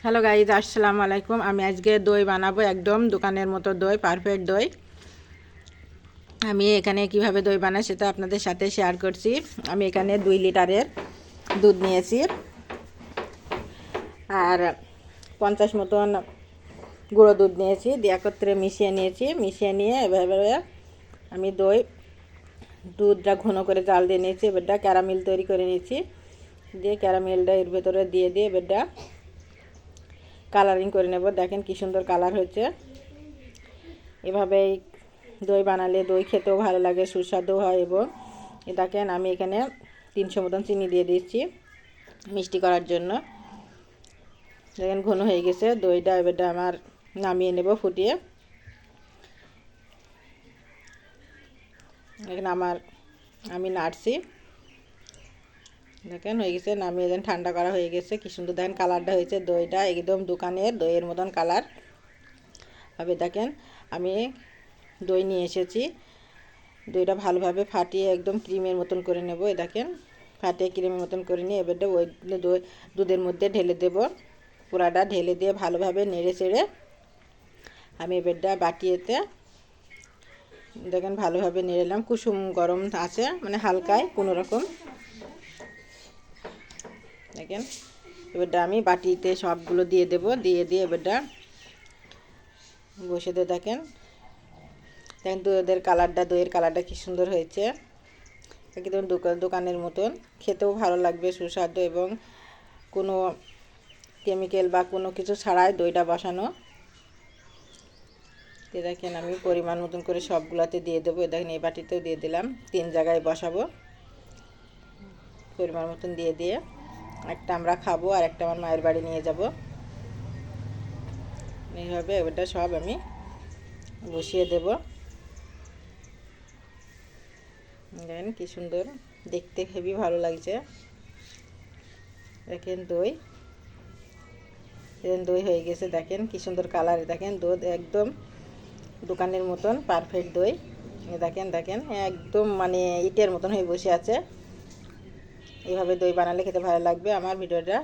Hello guys, আসসালামু আলাইকুম। আমি আজকে দই বানাবো, একদম দোকানের মতো দই, পারফেক্ট দই। আমি এখানে কিভাবে দই বানাই সেটা আপনাদের সাথে শেয়ার করছি। আমি এখানে 2 লিটারের দুধ নিয়েছি আর 50 মতন গুঁড়ো দুধ নিয়েছি, দিয়ে একত্রে মিশিয়ে নিয়েছি। মিশিয়ে নিয়ে এভাবে আমি দুধটা ঘন করে জাল দিয়ে নিয়েছি। এবারটা ক্যারামেল তৈরি করে নিয়েছি, দিয়ে ক্যারামেলটা এর ভেতরে দিয়ে এবারটা কালারিং করে নেব। দেখেন কি সুন্দর কালার হয়েছে। এভাবেই দই বানালে দই খেতেও ভালো লাগে, সুস্বাদু হয়। এবং দেখেন আমি এখানে 300 মতন চিনি দিয়ে দিচ্ছি মিষ্টি করার জন্য। দেখেন ঘন হয়ে গেছে দইটা। এবারটা আমার নামিয়ে নেব ফুটিয়ে। এখানে আমি নাড়ছি, দেখেন হয়ে গেছে। নামিয়ে দেন, ঠান্ডা করা হয়ে গেছে। কি সুন্দর দেখেন কালারটা হয়েছে। দইটা একদম দোকানের দইয়ের মতন কালার হবে। দেখেন আমি দই নিয়ে এসেছি, দইটা ভালোভাবে ফাটিয়ে একদম ক্রিমের মতন করে নেব। দেখেন ফাটিয়ে ক্রিমের মতন করে নিয়ে এবারটা ওই দুধের মধ্যে ঢেলে দেব। পুরাটা ঢেলে দিয়ে ভালোভাবে নেড়ে চেড়ে আমি এবারটা বাটিয়েতে দেখেন ভালোভাবে নেড়েলাম। কুসুম গরম আছে, মানে হালকায় কোনো রকম। দেখেন এবারটা আমি বাটিতে সবগুলো দিয়ে দেব। দিয়ে এবারটা বসে দিয়ে দেখেন দইয়ের কালারটা কি সুন্দর হয়েছে। একদম দোকানের মতন, খেতেও ভালো লাগবে, সুস্বাদু এবং কোনো কেমিক্যাল বা কোনো কিছু ছাড়াই দইটা বসানো। দেখেন আমি পরিমাণ মতন করে সবগুলাতে দিয়ে দেবো। দেখেন এই বাটিতেও দিয়ে দিলাম, 3 জায়গায় বসাবো। পরিমাণ মতন দিয়ে একটা আমরা খাবো আর একটা আমার মায়ের বাড়ি নিয়ে যাব। এইভাবে ওটা সব আমি বসিয়ে দেব। দেখেন কি সুন্দর দেখতে, হেবি ভালো লাগছে। দেখেন দই হয়ে গেছে। দেখেন কি সুন্দর কালার। দেখেন দুধ একদম দোকানের মতন পারফেক্ট দই। দেখেন একদম মানে ইটের মতন হয়ে বসে আছে। এইভাবে দই বানালে খেতে ভালো লাগবে। আমার ভিডিওটা